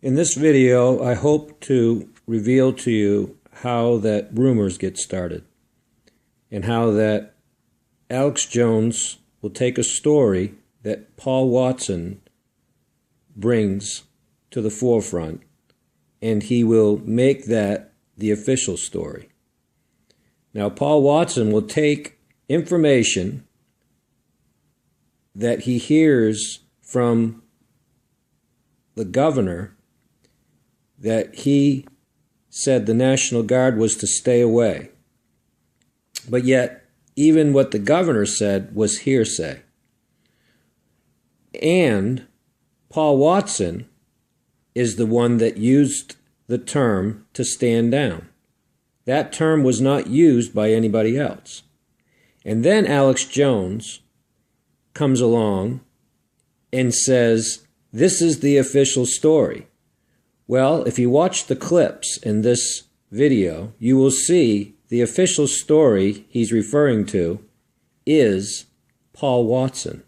In this video, I hope to reveal to you how that rumors get started and how that Alex Jones will take a story that Paul Watson brings to the forefront and he will make that the official story. Now, Paul Watson will take information that he hears from the governor that he said the National Guard was to stay away. But yet, even what the governor said was hearsay. And Paul Watson is the one that used the term to stand down. That term was not used by anybody else. And then Alex Jones comes along and says, this is the official story. Well, if you watch the clips in this video, you will see the official story he's referring to is Paul Watson.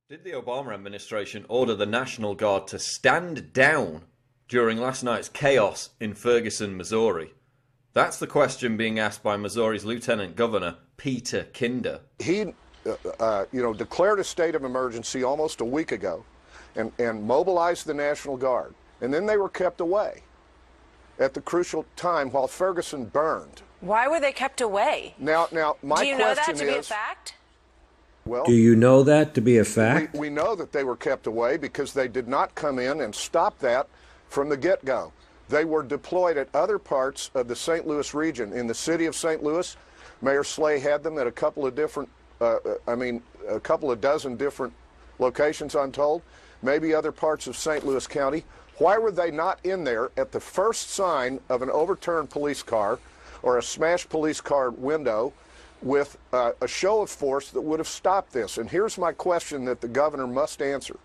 Did the Obama administration order the National Guard to stand down during last night's chaos in Ferguson, Missouri? That's the question being asked by Missouri's Lieutenant Governor, Peter Kinder. He declared a state of emergency almost a week ago and mobilized the National Guard. And then they were kept away at the crucial time while Ferguson burned. Why were they kept away? Now, my question is... Do you know that to be a fact? Well, do you know that to be a fact? We know that they were kept away because they did not come in and stop that from the get-go. They were deployed at other parts of the St. Louis region. In the city of St. Louis, Mayor Slay had them at a couple of different, a couple of dozen different locations, I'm told, maybe other parts of St. Louis County. Why were they not in there at the first sign of an overturned police car or a smashed police car window with a show of force that would have stopped this? And here's my question that the governor must answer.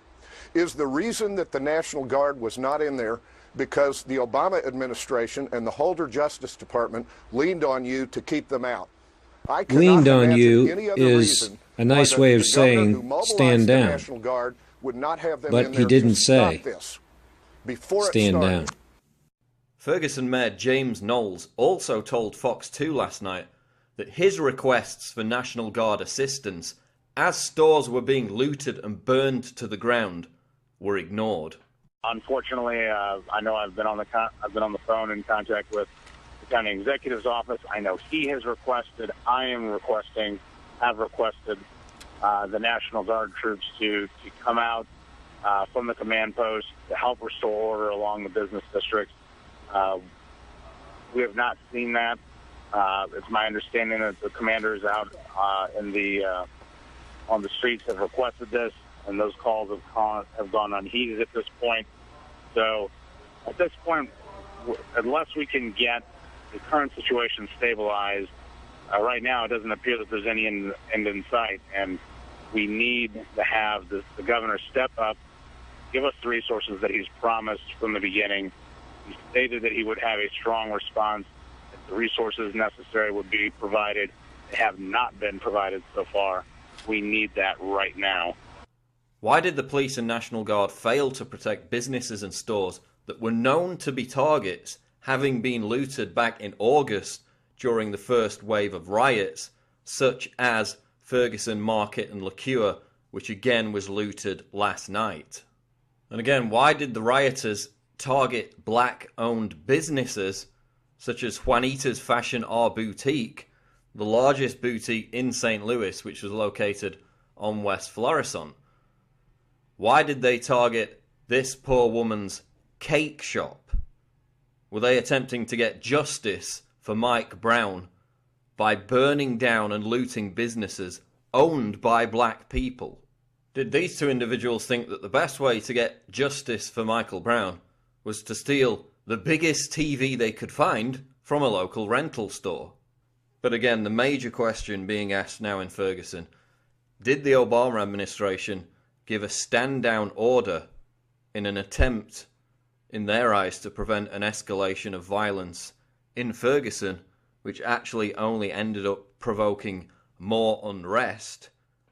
Is the reason that the National Guard was not in there because the Obama administration and the Holder Justice Department leaned on you to keep them out? Leaned on you is a nice way of saying stand down. But he didn't say stand down. Ferguson Mayor James Knowles also told Fox 2 last night that his requests for National Guard assistance as stores were being looted and burned to the ground were ignored. Unfortunately, I know I've been on the phone in contact with the county executive's office. I know he has requested, have requested the National Guard troops to come out from the command post to help restore order along the business districts. We have not seen that. It's my understanding that the commanders out on the streets have requested this, and those calls have gone unheeded at this point. So at this point, unless we can get the current situation stabilized, right now it doesn't appear that there's any end in sight, and we need to have the governor step up, give us the resources that he's promised from the beginning. He stated that he would have a strong response, that the resources necessary would be provided. They have not been provided so far. We need that right now. Why did the police and National Guard fail to protect businesses and stores that were known to be targets, having been looted back in August during the first wave of riots, such as Ferguson Market and Liqueur, which again was looted last night? And again, why did the rioters target black-owned businesses such as Juanita's Fashion R Boutique, the largest boutique in St. Louis, which was located on West Florissant? Why did they target this poor woman's cake shop? Were they attempting to get justice for Mike Brown by burning down and looting businesses owned by black people? Did these two individuals think that the best way to get justice for Michael Brown was to steal the biggest TV they could find from a local rental store? But again, the major question being asked now in Ferguson, did the Obama administration give a stand-down order in an attempt, in their eyes, to prevent an escalation of violence in Ferguson, which actually only ended up provoking more unrest?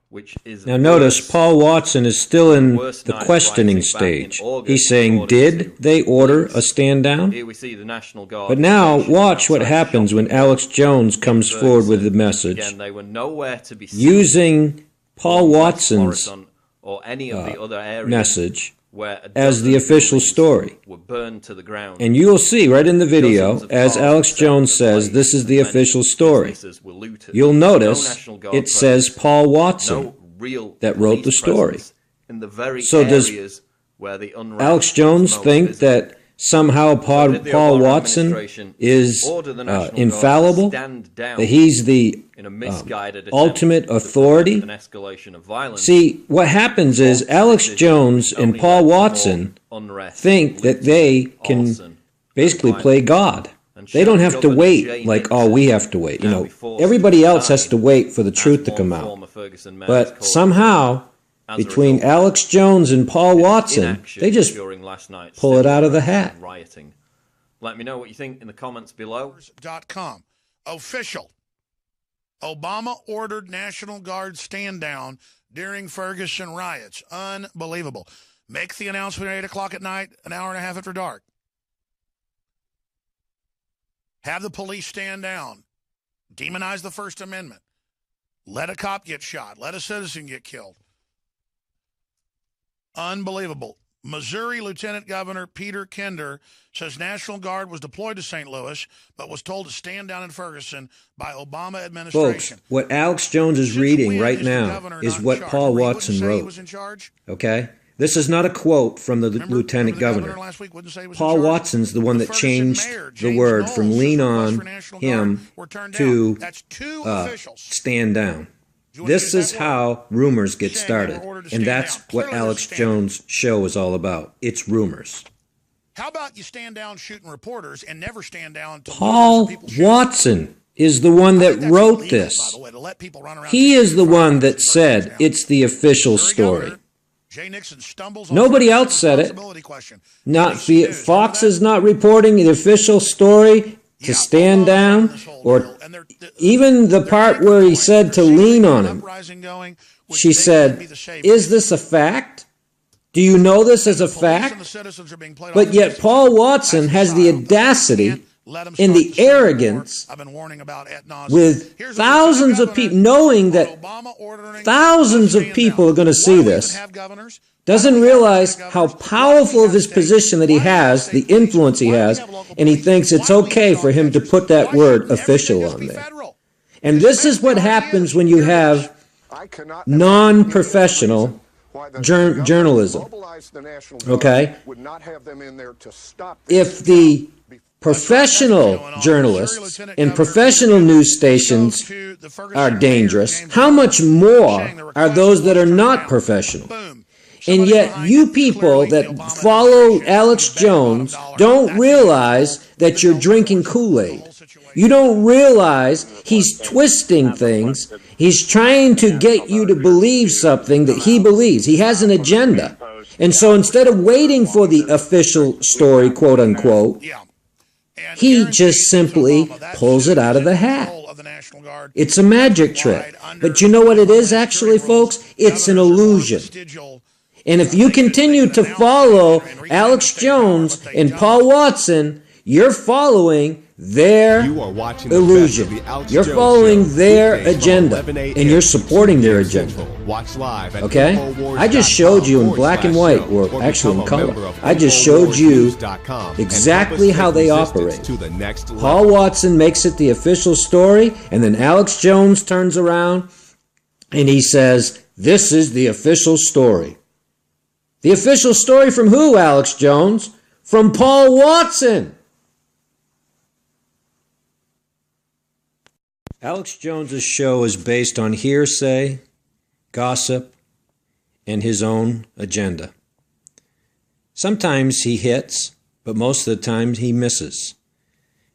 which is now notice Paul Watson is still in worst the night of questioning rioting back in stage. August, He's saying, according did to they order a police. stand down? Here we see the National Guard. But now stationed watch what outside happens when shopping Alex Jones in comes forward with the Ferguson. message Again, they were nowhere to be seen using Paul West Watson's Morrison or any of the other areas message where a as the dozen official buildings story. were burned to the ground. And you will see right in the video, Dozens of as cars Alex set Jones ablaze, says, this is the and many official story. businesses were looted. You'll No notice National Guard it says presence, Paul Watson no real that wrote the police story. presence in the very So does areas where the unrest Alex Jones was most think visible. that somehow Paul Did the Paul Obama Watson administration is order the National Guard to infallible? stand down That he's the in a misguided attempt ultimate to prevent authority? an escalation of violence? See, what happens is Alex Jones and Only Paul led to more Watson unrest, think that looting, they can arson, basically and play violence. God. And They don't have to Governor wait Jay like, oh, Nixon we have to wait. You now know, be forced everybody to else has to decide, wait for the as truth to one come out. former Ferguson mayor has But called it, somehow, as a between result, Alex Jones and Paul Watson, inaction they just during last night's pull it out of the demonstration hat. and rioting. Let me know what you think in the comments below. .com. Official. Obama ordered National Guard stand down during Ferguson riots. Unbelievable. Make the announcement at 8 o'clock at night, an hour and a half after dark. Have the police stand down. Demonize the First Amendment. Let a cop get shot. Let a citizen get killed. Unbelievable. Missouri Lieutenant Governor Peter Kinder says National Guard was deployed to St. Louis, but was told to stand down in Ferguson by Obama administration. Folks, what Alex Jones is Since reading when right is the now governor is not in what charge? Paul Remember, he Watson wouldn't say he wrote. was in charge? Okay? This is not a quote from the Remember lieutenant the governor. last week wouldn't say he was in Paul charge? Watson's the one that Ferguson changed mayor, the James word Knowles, from says lean requests for on National Guard him were turned to down. That's two officials. stand down. Do you want to This use is that word? how rumors get Saying they were started. ordered to And stand that's down. what Clearly Alex they're standing. Jones' show is all about. It's rumors. How about you stand down shooting reporters and never stand down to Paul millions of people shooting? Watson is the one I that think that's wrote illegal, this. by the way, to let people run around He shooting is the one firearms that and burn said things down. it's the official Missouri story. Governor Jay Nixon stumbles on Nobody Ferguson else said it. responsibility question. Not NBC News, remember Fox that? is not reporting the official story to Yeah, stand Obama's down, running this whole or deal, and even the they're part making where he noise. said They're to seeing lean an on him. uprising going, which She they can said, be the savior. is this a fact? Do you know this as a The police and the fact? citizens are being played But off yet against each Paul other. Watson That's has the child. audacity Can't let them and start the Civil War arrogance I've been warning about ad nauseam. with Here's what thousands the of Lieutenant people, Governor knowing on that Obama ordering thousands us of stand people down. are going to Why see do we this, even have governors? doesn't Why do we have realize lieutenant how governors? Why do we powerful have of his state- position that he why do we have has, the state police? influence he Why do we has, have local and he police? thinks it's Why do we okay have for him to dog put that catchers? word Why shouldn't official everything just on be there. federal? And Just this is what basically already happens is. when you Here it is. have I cannot non-professional journalism. Okay? Would not have them in there to stop If the professional journalists and professional news stations are dangerous, how much more are those that are not professional? And yet you people that follow Alex Jones don't realize that you're drinking Kool-Aid. You don't realize he's twisting things. He's trying to get you to believe something that he believes. He has an agenda. And so instead of waiting for the official story, quote unquote, he just simply pulls it out of the hat. It's a magic trick. But you know what it is actually, folks? It's an illusion. And if you continue to follow Alex Jones and Paul Watson, you're following their illusion. You're following their agenda, and you're supporting their agenda. Okay? I just showed you in black and white, or actually in color. I just showed you exactly how they operate. Paul Watson makes it the official story, and then Alex Jones turns around and he says, this is the official story. The official story from who, Alex Jones? From Paul Watson. Alex Jones's show is based on hearsay, gossip, and his own agenda. Sometimes he hits, but most of the time he misses.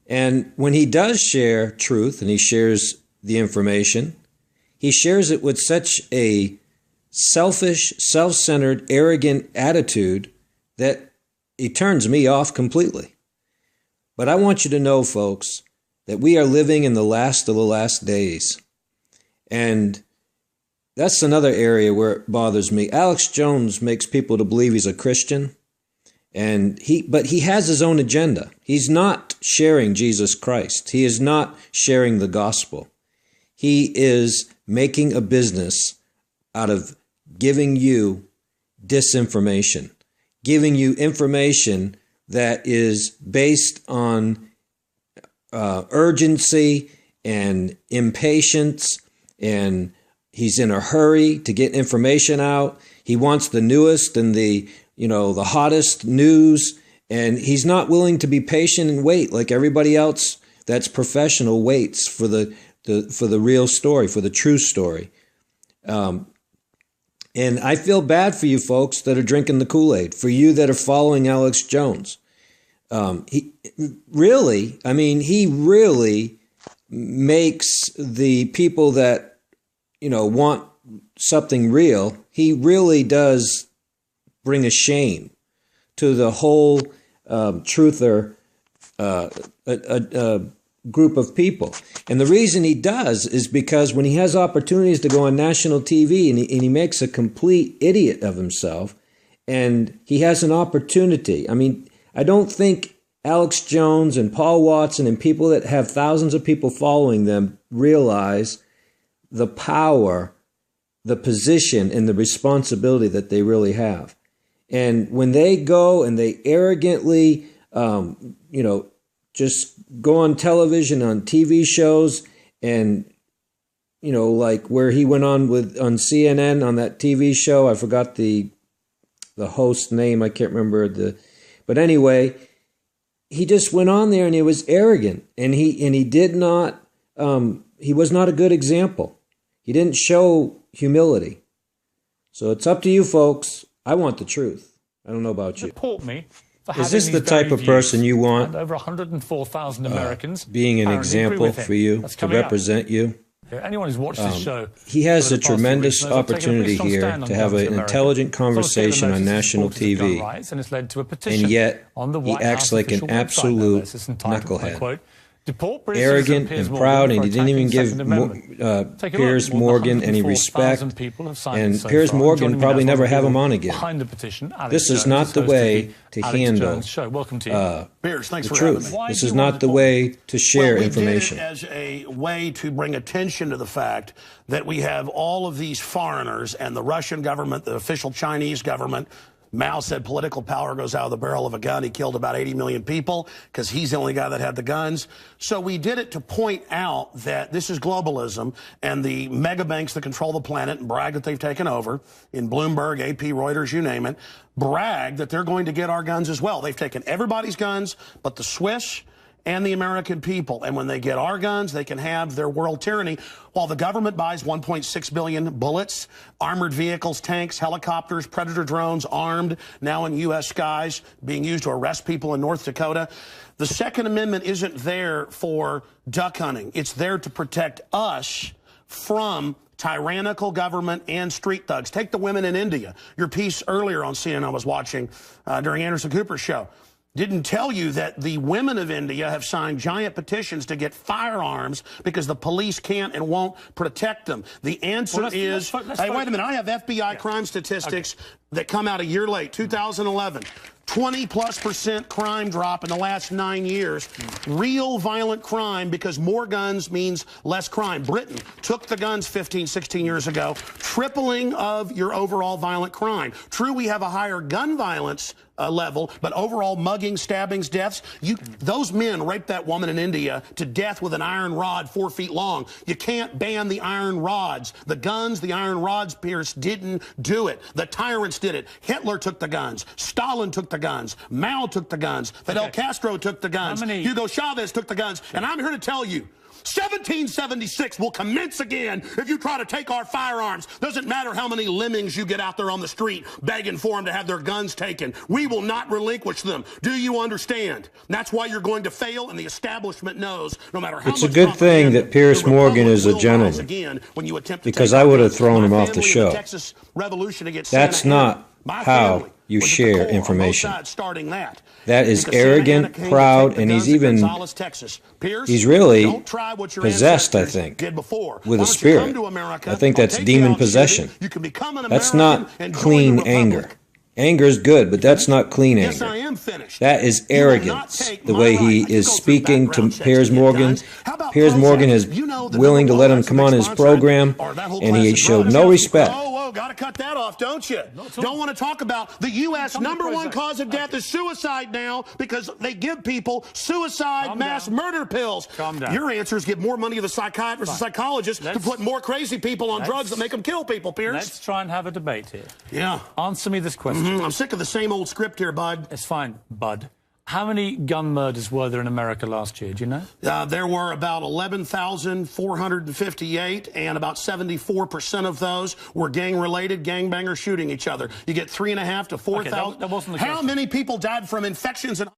And when he does share truth and he shares the information, he shares it with such a selfish, self-centered, arrogant attitude that it turns me off completely. But I want you to know, folks, that we are living in the last of the last days. And that's another area where it bothers me. Alex Jones makes people to believe he's a Christian, but he has his own agenda. He's not sharing Jesus Christ. He is not sharing the gospel. He is making a business out of giving you disinformation, giving you information that is based on urgency and impatience, and he's in a hurry to get information out. He wants the newest and the hottest news, and he's not willing to be patient and wait like everybody else that's professional waits for the real story, for the true story. And I feel bad for you folks that are drinking the Kool-Aid, for you that are following Alex Jones. He really makes the people that, want something real, he really does bring a shame to the whole truther group of people. And the reason he does is because when he has opportunities to go on national TV and he makes a complete idiot of himself, and he has an opportunity. I mean, I don't think Alex Jones and Paul Watson and people that have thousands of people following them realize the power, the position, and the responsibility that they really have. And when they go and they arrogantly, just go on television, on TV shows, and, like where he went on CNN on that TV show, I forgot the host's name, I can't remember but anyway, he just went on there and he was arrogant, and he did not, he was not a good example. He didn't show humility. So it's up to you folks. I want the truth. I don't know about you. Support me. Is this the type of person you want? Over 104,000 Americans being an example for you, to represent you? Anyone who's watched this show, he has a tremendous opportunity here to have an intelligent conversation on national TV, and yet he acts like an absolute knucklehead. Arrogant and proud, and he didn't even give Piers Morgan any respect, and Piers Morgan probably never have him on again. This is not the way to handle the truth. This is not the way to share information. We did it as a way to bring attention to the fact that we have all of these foreigners, and the Russian government, the official Chinese government. Mao said political power goes out of the barrel of a gun. He killed about 80 million people because he's the only guy that had the guns. So we did it to point out that this is globalism, and the mega banks that control the planet and brag that they've taken over, in Bloomberg, AP, Reuters, you name it, brag that they're going to get our guns as well. They've taken everybody's guns but the Swiss and the American people. And when they get our guns, they can have their world tyranny, while the government buys 1.6 billion bullets, armored vehicles, tanks, helicopters, Predator drones, armed, now in U.S. skies, being used to arrest people in North Dakota. The Second Amendment isn't there for duck hunting. It's there to protect us from tyrannical government and street thugs. Take the women in India. Your piece earlier on CNN I was watching during Anderson Cooper's show didn't tell you that the women of India have signed giant petitions to get firearms because the police can't and won't protect them. The answer is, hey, wait a minute, I have FBI crime statistics that come out a year late, 2011. 20+% crime drop in the last 9 years. Real violent crime, because more guns means less crime. Britain took the guns 15, 16 years ago, tripling of your overall violent crime. True, we have a higher gun violence level, but overall mugging, stabbings, deaths, those men raped that woman in India to death with an iron rod 4 feet long. You can't ban the iron rods. The guns, the iron rods, Pierce, didn't do it. The tyrants did it. Hitler took the guns. Stalin took the guns. Mao took the guns. Fidel Castro took the guns. Hugo Chavez took the guns. And I'm here to tell you, 1776 will commence again if you try to take our firearms. Doesn't matter how many lemmings you get out there on the street begging for them to have their guns taken. We will not relinquish them. Do you understand? That's why you're going to fail, and the establishment knows no matter how much. It's a good thing that Piers Morgan is a gentleman, because I would have thrown him off the show. That's not how you was at the share core on both information. sides starting that. That is Because Santa arrogant, Ana came to proud, take the and guns he's to even Gonzales, Texas. Pierce, he's really don't try what your possessed, I ancestors think, did before. with Why a don't you spirit. come to America? I think I'll that's take you demon out possession. shooting. You can become an That's American not and join clean the Republic. anger. Anger is good, but that's not clean Yes, anger. I am finished. That is You will not arrogance, take the my way right. he I can is go through speaking to background checks Piers to get Morgan. guns. How about Piers Morgan Prozac? is You know the willing to number let one him come on his sponsor, program, or that whole and class he of showed drugs. no respect. Whoa, got to cut that off, don't you? Don't want to talk about the U.S. number one cause of death is suicide now because they give people suicide mass murder pills. Calm down. Your answer is give more money to the psychiatrists and psychologists to put more crazy people on drugs that make them kill people, Pierce. Let's try and have a debate here. Yeah. Answer me this question. I'm sick of the same old script here, bud. It's fine, bud. How many gun murders were there in America last year? Do you know? There were about 11,458, and about 74% of those were gang-related, gangbangers shooting each other. You get 3,500 to 4,000. Okay, that wasn't the How question. many people died from infections and